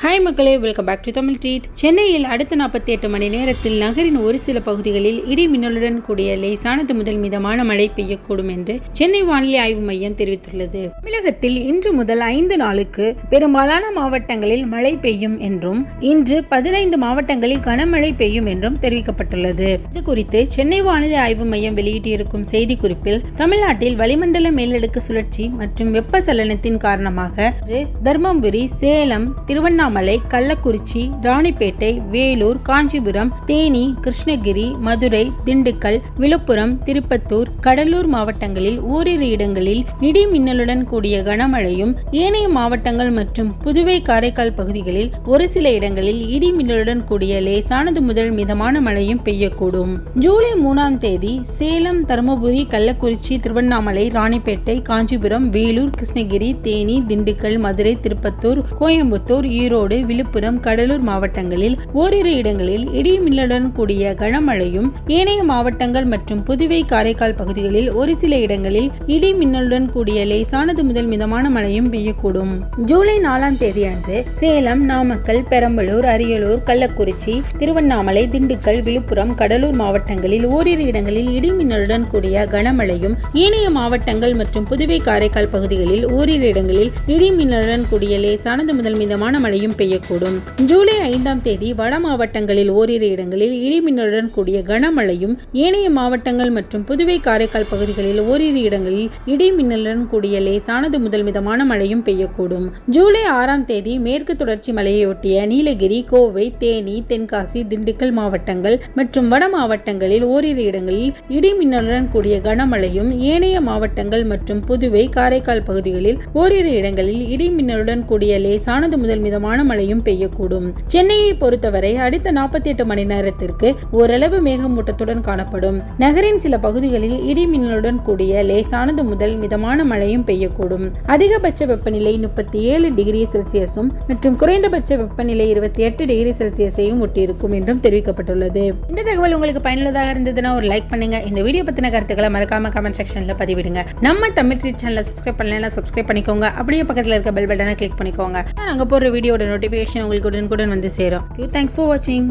Hi மக்களே, welcome back to Tamil treat. சென்னையில் அடுத்த 48 மணி நேரத்தில் நகரின் ஒரு சில பகுதிகளில் இடி மின்னலுடன் கூடிய லேசானது முதல் மிதமான மழை பெய்யக்கூடும் என்று சென்னை வானிலை ஆய்வு மையம் தெரிவித்துள்ளது. தமிழகத்தில் இன்று முதல் 5 நாளுக்கு பெரும்பாலான மாவட்டங்களில் மழை பெய்யும் என்றும் இன்று 15 மாவட்டங்களில் கனமழை பெய்யும் என்றும் தெரிவிக்கப்பட்டுள்ளது. இது குறித்து சென்னை வானிலை ஆய்வு மையம் வெளியிட்டிருக்கும் செய்திக்குறிப்பில் தமிழ்நாட்டில் வளிமண்டல மேலடுக்கு சுழற்சி மற்றும் வெப்பசலனத்தின் காரணமாக தர்மபுரி, சேலம், திருவண்ணாமலை, கள்ளக்குறிச்சி, ராணிப்பேட்டை, வேலூர், காஞ்சிபுரம், தேனி, கிருஷ்ணகிரி, மதுரை, திண்டுக்கல், விழுப்புரம், திருப்பத்தூர், கடலூர் மாவட்டங்களில் ஓரிரு இடங்களில் இடி மின்னலுடன் கூடிய கனமழையும், ஏனைய மாவட்டங்கள் மற்றும் புதுவை, காரைக்கால் பகுதிகளில் ஒரு சில இடங்களில் இடி மின்னலுடன் கூடிய லேசானது முதல் மிதமான மழையும் பெய்யக்கூடும். ஜூலை 3ஆம் தேதி சேலம், தருமபுரி, கள்ளக்குறிச்சி, திருவண்ணாமலை, ராணிப்பேட்டை, காஞ்சிபுரம், வேலூர், கிருஷ்ணகிரி, தேனி, திண்டுக்கல், மதுரை, திருப்பத்தூர், கோயம்புத்தூர், ஈரோடு, விழுப்புரம், கடலூர் மாவட்டங்களில் ஓரிரு இடங்களில் இடி மின்னலுடன் கூடிய கனமழையும், ஏனைய மாவட்டங்கள் மற்றும் புதுவை, காரைக்கால் பகுதிகளில் ஒரு சில இடங்களில் இடி மின்னலுடன் கூடிய லேசானது முதல் மிதமான மழையும் பெய்யக்கூடும். ஜூலை 4ஆம் தேதி அன்று சேலம், நாமக்கல், பெரம்பலூர், அரியலூர், கள்ளக்குறிச்சி, திருவண்ணாமலை, திண்டுக்கல், விழுப்புரம், கடலூர் மாவட்டங்களில் ஓரிரு இடங்களில் இடி மின்னலுடன் கூடிய கனமழையும், ஏனைய மாவட்டங்கள் மற்றும் புதுவை, காரைக்கால் பகுதிகளில் ஓரிரு இடங்களில் இடி மின்னலுடன் கூடிய லேசானது முதல் மிதமான மழையும் பெய்யக்கூடும். ஜூலை 5ஆம் தேதி வட மாவட்டங்களில் ஓரிரு இடங்களில் இடி மின்னலுடன் கூடிய கனமழையும், ஏனைய மாவட்டங்கள் மற்றும் புதுவை, காரைக்கால் பகுதிகளில் ஓரிரு இடங்களில் இடி மின்னலுடன் கூடிய லேசானது முதல் மிதமான மழையும் பெய்யக்கூடும். ஜூலை 6ஆம் தேதி மேற்கு தொடர்ச்சி மலையொட்டிய நீலகிரி, கோவை, தேனி, தென்காசி, திண்டுக்கல் மாவட்டங்கள் மற்றும் வட மாவட்டங்களில் ஓரிரு இடங்களில் இடி மின்னலுடன் கூடிய கனமழையும், ஏனைய மாவட்டங்கள் மற்றும் புதுவை, காரைக்கால் பகுதிகளில் ஓரிரு இடங்களில் இடி மின்னலுடன் கூடிய லேசானது முதல் மிதமான மழையும் பெய்யக்கூடும். சென்னையை பொறுத்தவரை அடுத்த 48 மணி நேரத்திற்கு ஓரளவு மேகமூட்டத்துடன் காணப்படும். நகரின் சில பகுதிகளில் இடி மின்னலுடன் கூடிய லேசானது முதல் மிதமான மழையும் பெய்யக்கூடும். அதிகபட்ச வெப்பநிலை 37 டிகிரி செல்சியஸும் மற்றும் குறைந்தபட்ச வெப்பநிலை 28 டிகிரி செல்சியஸையும் ஒட்டியிருக்கும் என்றும் தெரிவிக்கப்பட்டுள்ளது. இந்த தகவல் உங்களுக்கு பயனுள்ளதாக இருந்ததுன்னா ஒரு லைக் பண்ணுங்க. இந்த வீடியோ பத்தின கருத்துக்களை மறக்காம கமெண்ட் செக்ஷன்ல பதிவிடுங்க. நம்ம தமிழ் ட்ரீட் சேனலை சப்ஸ்கிரைப் பண்ணலைன்னா சப்ஸ்கிரைப் பண்ணிக்கோங்க. அப்படியே பக்கத்தில் இருக்க பெல் பட்டனை கிளிக் பண்ணிக்கோங்க. நாங்க போடுற வீடியோட நோட்டிபிகேஷன் உங்களுக்கு உடனுக்குடன் வந்து சேரும். Thanks for watching.